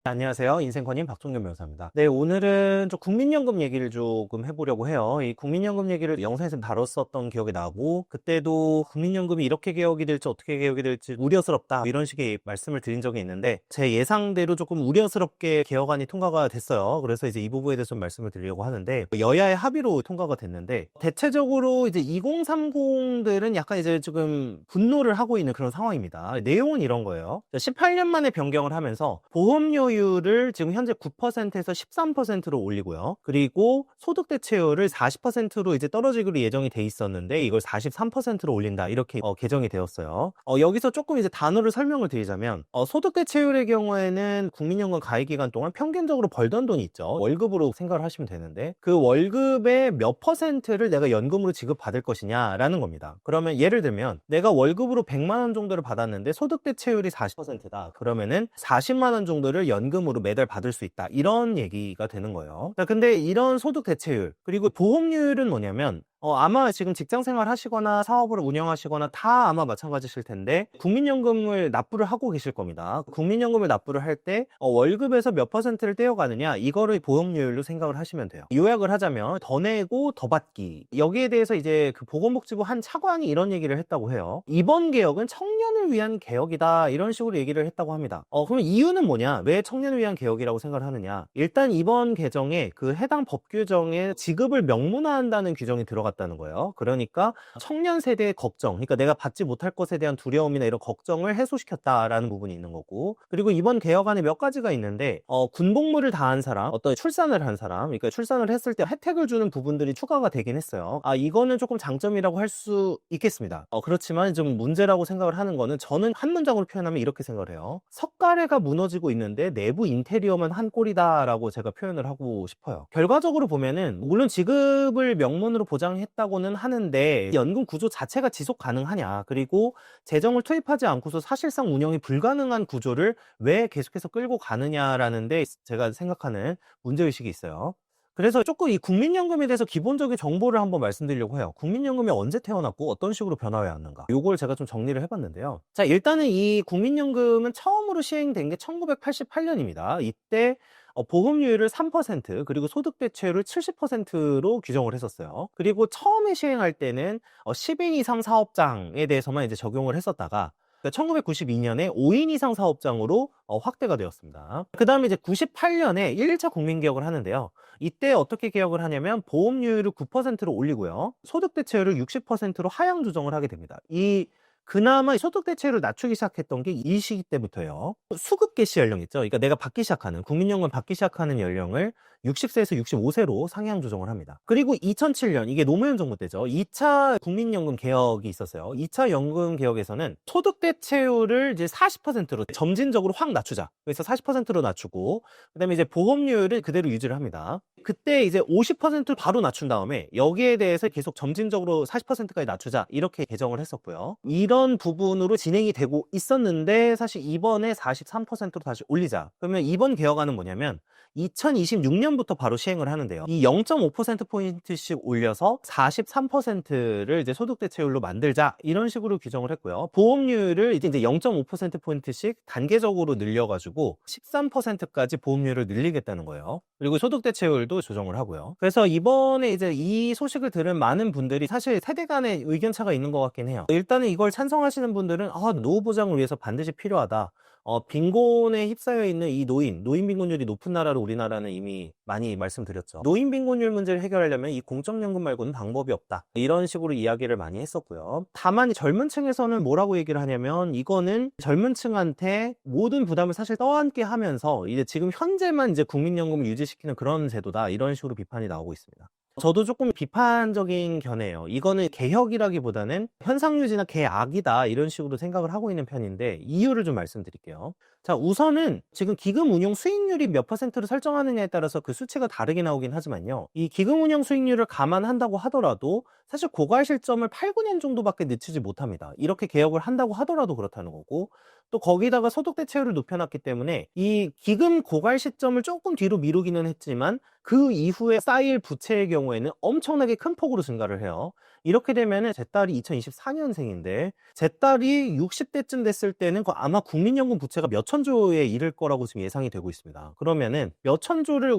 안녕하세요. 인생커님 박종현 변호사입니다. 네, 오늘은 좀 국민연금 얘기를 조금 해보려고 해요. 이 국민연금 얘기를 영상에서 다뤘었던 기억이 나고, 그때도 국민연금이 이렇게 개혁이 될지 어떻게 개혁이 될지 우려스럽다, 이런 식의 말씀을 드린 적이 있는데, 제 예상대로 조금 우려스럽게 개혁안이 통과가 됐어요. 그래서 이제 이 부분에 대해서 좀 말씀을 드리려고 하는데, 여야의 합의로 통과가 됐는데, 대체적으로 이제 2030들은 약간 이제 지금 분노를 하고 있는 그런 상황입니다. 내용은 이런 거예요. 18년 만에 변경을 하면서 보험료율을 지금 현재 9%에서 13%로 올리고요. 그리고 소득 대체율을 40%로 이제 떨어지기로 예정이 돼 있었는데 이걸 43%로 올린다, 이렇게 개정이 되었어요. 여기서 조금 이제 단어를 설명을 드리자면, 소득 대체율의 경우에는 국민연금 가입 기간 동안 평균적으로 벌던 돈이 있죠. 월급으로 생각을 하시면 되는데, 그 월급의 몇 퍼센트를 내가 연금으로 지급받을 것이냐라는 겁니다. 그러면 예를 들면 내가 월급으로 100만 원 정도를 받았는데 소득 대체율이 40%다. 그러면은 40만 원 정도를 연금으로 매달 받을 수 있다, 이런 얘기가 되는 거예요. 자, 근데 이런 소득 대체율 그리고 보험료율은 뭐냐면, 아마 지금 직장 생활 하시거나 사업을 운영하시거나 다 아마 마찬가지실 텐데, 국민연금을 납부를 하고 계실 겁니다. 국민연금을 납부를 할 때 월급에서 몇 퍼센트를 떼어가느냐, 이거를 보험료율로 생각을 하시면 돼요. 요약을 하자면 더 내고 더 받기, 여기에 대해서 이제 그 보건복지부 한 차관이 이런 얘기를 했다고 해요. 이번 개혁은 청년을 위한 개혁이다, 이런 식으로 얘기를 했다고 합니다. 그럼 이유는 뭐냐, 왜 청년을 위한 개혁이라고 생각을 하느냐, 일단 이번 개정에 그 해당 법 규정에 지급을 명문화한다는 규정이 들어갔다는 거예요. 그러니까 청년 세대의 걱정, 그러니까 내가 받지 못할 것에 대한 두려움이나 이런 걱정을 해소시켰다라는 부분이 있는 거고, 그리고 이번 개혁안에 몇 가지가 있는데, 군복무를 다한 사람, 어떤 출산을 한 사람, 그러니까 출산을 했을 때 혜택을 주는 부분들이 추가가 되긴 했어요. 이거는 조금 장점이라고 할 수 있겠습니다. 그렇지만 좀 문제라고 생각을 하는 거는, 저는 한 문장으로 표현하면 이렇게 생각을 해요. 석가래가 무너지고 있는데 내부 인테리어만 한 꼴이다라고 제가 표현을 하고 싶어요. 결과적으로 보면은 물론 지급을 명문으로 보장했다고는 하는데 연금 구조 자체가 지속 가능하냐, 그리고 재정을 투입하지 않고서 사실상 운영이 불가능한 구조를 왜 계속해서 끌고 가느냐라는 데 제가 생각하는 문제의식이 있어요. 그래서 조금 이 국민연금에 대해서 기본적인 정보를 한번 말씀드리려고 해요. 국민연금이 언제 태어났고 어떤 식으로 변화해 왔는가, 요걸 제가 좀 정리를 해봤는데요. 자, 일단은 이 국민연금은 처음으로 시행된 게 1988년입니다. 이때 보험료율을 3%, 그리고 소득 대체율을 70%로 규정을 했었어요. 그리고 처음에 시행할 때는 10인 이상 사업장에 대해서만 이제 적용을 했었다가, 1992년에 5인 이상 사업장으로 확대가 되었습니다. 그 다음에 이제 98년에 1차 국민개혁을 하는데요. 이때 어떻게 개혁을 하냐면 보험료율을 9%로 올리고요. 소득 대체율을 60%로 하향 조정을 하게 됩니다. 그나마 소득 대체율을 낮추기 시작했던 게 이 시기 때부터예요. 수급 개시 연령 있죠. 그러니까 내가 받기 시작하는, 국민연금 받기 시작하는 연령을 60세에서 65세로 상향 조정을 합니다. 그리고 2007년, 이게 노무현 정부 때죠. 2차 국민연금 개혁이 있었어요. 2차 연금 개혁에서는 소득 대체율을 이제 40%로 점진적으로 확 낮추자, 그래서 40%로 낮추고, 그다음에 이제 보험료율을 그대로 유지를 합니다. 그때 이제 50% 바로 낮춘 다음에 여기에 대해서 계속 점진적으로 40%까지 낮추자, 이렇게 개정을 했었고요. 이런 부분으로 진행이 되고 있었는데, 사실 이번에 43%로 다시 올리자, 그러면 이번 개혁안은 뭐냐면 2026년부터 바로 시행을 하는데요. 이 0.5%포인트씩 올려서 43%를 이제 소득 대체율로 만들자, 이런 식으로 규정을 했고요. 보험료율을 이제 0.5%포인트씩 단계적으로 늘려가지고 13%까지 보험료율을 늘리겠다는 거예요. 그리고 소득 대체율도 조정을 하고요. 그래서 이번에 이제 이 소식을 들은 많은 분들이 사실 세대 간의 의견차가 있는 것 같긴 해요. 일단은 이걸 찬성하시는 분들은 노후 보장을 위해서 반드시 필요하다. 빈곤에 휩싸여 있는 이 노인 빈곤율이 높은 나라로 우리나라는 이미 많이 말씀드렸죠. 노인 빈곤율 문제를 해결하려면 이 공적연금 말고는 방법이 없다, 이런 식으로 이야기를 많이 했었고요. 다만 젊은 층에서는 뭐라고 얘기를 하냐면, 이거는 젊은 층한테 모든 부담을 사실 떠안게 하면서 이제 지금 현재만 이제 국민연금을 유지시키는 그런 제도다, 이런 식으로 비판이 나오고 있습니다. 저도 조금 비판적인 견해예요. 이거는 개혁이라기보다는 현상유지나 개악이다, 이런 식으로 생각을 하고 있는 편인데, 이유를 좀 말씀드릴게요. 자, 우선은 지금 기금 운용 수익률이 몇 퍼센트로 설정하느냐에 따라서 그 수치가 다르게 나오긴 하지만요. 이 기금 운용 수익률을 감안한다고 하더라도 사실 고갈 실점을 8, 9년 정도밖에 늦추지 못합니다. 이렇게 개혁을 한다고 하더라도 그렇다는 거고, 또 거기다가 소득 대체율을 높여놨기 때문에 이 기금 고갈 시점을 조금 뒤로 미루기는 했지만 그 이후에 쌓일 부채의 경우에는 엄청나게 큰 폭으로 증가를 해요. 이렇게 되면은 제 딸이 2024년생인데 제 딸이 60대쯤 됐을 때는 아마 국민연금 부채가 몇 천조에 이를 거라고 지금 예상이 되고 있습니다. 그러면은 몇 천조를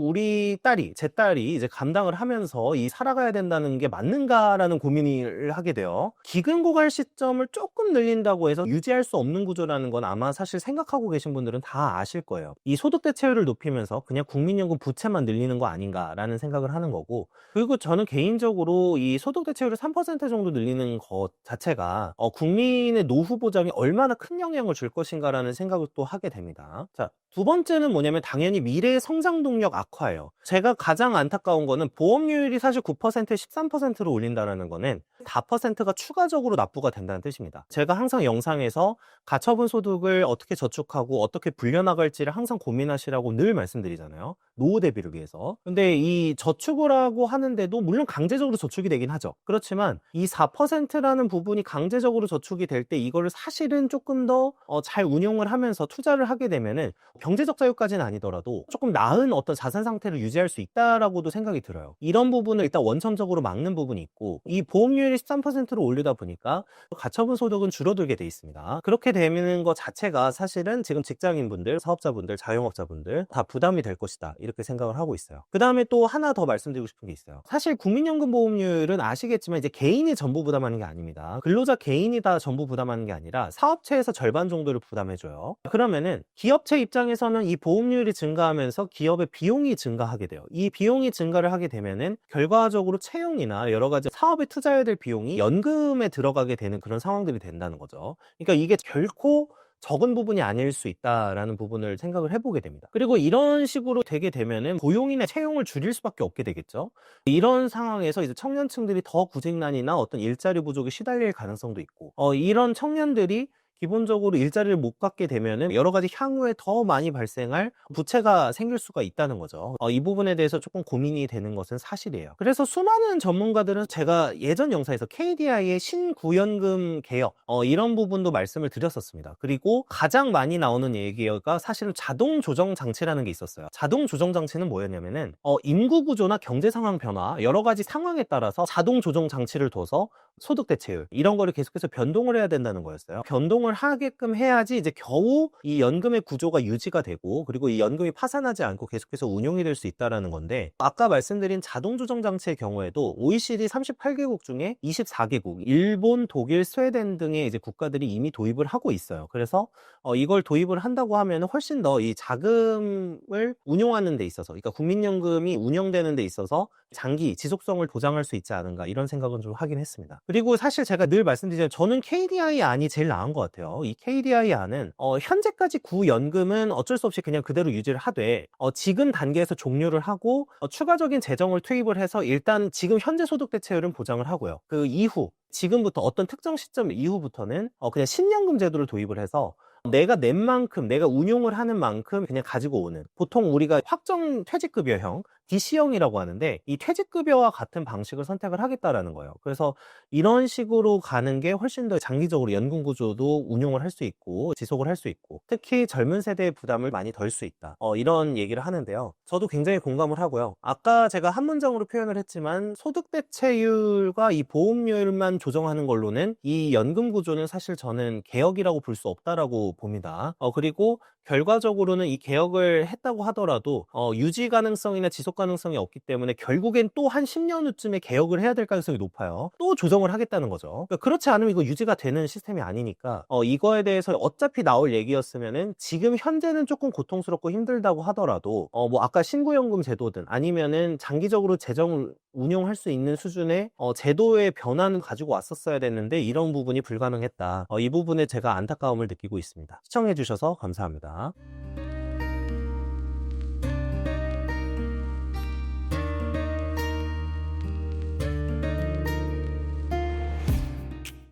제 딸이 이제 감당을 하면서 살아가야 된다는 게 맞는가라는 고민을 하게 돼요. 기근고갈 시점을 조금 늘린다고 해서 유지할 수 없는 구조라는 건 아마 사실 생각하고 계신 분들은 다 아실 거예요. 이 소득 대체율을 높이면서 그냥 국민연금 부채만 늘리는 거 아닌가라는 생각을 하는 거고, 그리고 저는 개인적으로 이 소득 대체율을 3% 정도 늘리는 것 자체가 국민의 노후 보장에 얼마나 큰 영향을 줄 것인가라는 생각을 또 하게 됩니다. 자, 두 번째는 뭐냐면 당연히 미래의 성장 동력 악화예요. 제가 가장 안타까운 거는 보험료율이 사실 9%에 13%로 올린다는 거는 4%가 추가적으로 납부가 된다는 뜻입니다. 제가 항상 영상에서 가처분 소득을 어떻게 저축하고 어떻게 불려나갈지를 항상 고민하시라고 늘 말씀드리잖아요. 노후 대비를 위해서. 근데 이 저축을 하고 하는데도 물론 강제적으로 저축이 되긴 하죠. 그렇지만 이 4%라는 부분이 강제적으로 저축이 될 때 이거를 사실은 조금 더 잘 운용을 하면서 투자를 하게 되면은 경제적 자유까지는 아니더라도 조금 나은 어떤 자산 상태를 유지할 수 있다라고도 생각이 들어요. 이런 부분을 일단 원천적으로 막는 부분이 있고, 이 보험료율이 13%로 올리다 보니까 가처분 소득은 줄어들게 돼 있습니다. 그렇게 되는 것 자체가 사실은 지금 직장인분들, 사업자분들, 자영업자분들 다 부담이 될 것이다, 이렇게 생각을 하고 있어요. 그 다음에 또 하나 더 말씀드리고 싶은 게 있어요. 사실 국민연금 보험료율은 아시겠지만 이제 개인이 전부 부담하는 게 아닙니다. 근로자 개인이 다 전부 부담하는 게 아니라 사업체에서 절반 정도를 부담해줘요. 그러면은 기업체 입장에서는 이 보험료율이 증가하면서 기업의 비용이 증가하게 돼요. 이 비용이 증가를 하게 되면은 결과적으로 채용이나 여러 가지 사업에 투자해야 될 비용이 연금에 들어가게 되는 그런 상황들이 된다는 거죠. 그러니까 이게 결코 적은 부분이 아닐 수 있다라는 부분을 생각을 해보게 됩니다. 그리고 이런 식으로 되게 되면은 고용이나 채용을 줄일 수밖에 없게 되겠죠. 이런 상황에서 이제 청년층들이 더 구직난이나 어떤 일자리 부족에 시달릴 가능성도 있고, 이런 청년들이 기본적으로 일자리를 못 갖게 되면은 여러 가지 향후에 더 많이 발생할 부채가 생길 수가 있다는 거죠. 이 부분에 대해서 조금 고민이 되는 것은 사실이에요. 그래서 수많은 전문가들은 제가 예전 영상에서 KDI의 신구연금 개혁, 이런 부분도 말씀을 드렸었습니다. 그리고 가장 많이 나오는 얘기가 사실은 자동 조정 장치라는 게 있었어요. 자동 조정 장치는 뭐였냐면은 인구 구조나 경제 상황 변화, 여러 가지 상황에 따라서 자동 조정 장치를 둬서 소득 대체율 이런 거를 계속해서 변동을 해야 된다는 거였어요. 변동을 하게끔 해야지 이제 겨우 이 연금의 구조가 유지가 되고, 그리고 이 연금이 파산하지 않고 계속해서 운용이 될 수 있다라는 건데, 아까 말씀드린 자동 조정 장치의 경우에도 OECD 38개국 중에 24개국, 일본, 독일, 스웨덴 등의 이제 국가들이 이미 도입을 하고 있어요. 그래서 이걸 도입을 한다고 하면 훨씬 더 이 자금을 운용하는 데 있어서, 그러니까 국민연금이 운영되는 데 있어서 장기 지속성을 보장할 수 있지 않은가, 이런 생각은 좀 하긴 했습니다. 그리고 사실 제가 늘 말씀드리지만 저는 KDI 안이 제일 나은 것 같아요. 이 KDI 안은 현재까지 구연금은 어쩔 수 없이 그냥 그대로 유지를 하되 지금 단계에서 종료를 하고 추가적인 재정을 투입을 해서 일단 지금 현재 소득 대체율은 보장을 하고요. 그 이후 지금부터 어떤 특정 시점 이후부터는 그냥 신연금 제도를 도입을 해서 내가 낸 만큼, 내가 운용을 하는 만큼 그냥 가지고 오는, 보통 우리가 확정 퇴직급여형 DC형이라고 하는데, 이 퇴직급여와 같은 방식을 선택을 하겠다라는 거예요. 그래서 이런 식으로 가는 게 훨씬 더 장기적으로 연금 구조도 운용을 할 수 있고 지속을 할 수 있고, 특히 젊은 세대의 부담을 많이 덜 수 있다, 이런 얘기를 하는데요. 저도 굉장히 공감을 하고요. 아까 제가 한 문장으로 표현을 했지만 소득 대체율과 이 보험료율만 조정하는 걸로는 이 연금 구조는 사실 저는 개혁이라고 볼 수 없다라고 봅니다. 그리고 결과적으로는 이 개혁을 했다고 하더라도 유지 가능성이나 지속 가능성이 없기 때문에 결국엔 또 한 10년 후쯤에 개혁을 해야 될 가능성이 높아요. 또 조정을 하겠다는 거죠. 그러니까 그렇지 않으면 이거 유지가 되는 시스템이 아니니까 이거에 대해서 어차피 나올 얘기였으면은 지금 현재는 조금 고통스럽고 힘들다고 하더라도 뭐 아까 신고연금 제도든 아니면은 장기적으로 재정을 운용할 수 있는 수준의 제도의 변화는 가지고 왔었어야 됐는데 이런 부분이 불가능했다. 이 부분에 제가 안타까움을 느끼고 있습니다. 시청해주셔서 감사합니다.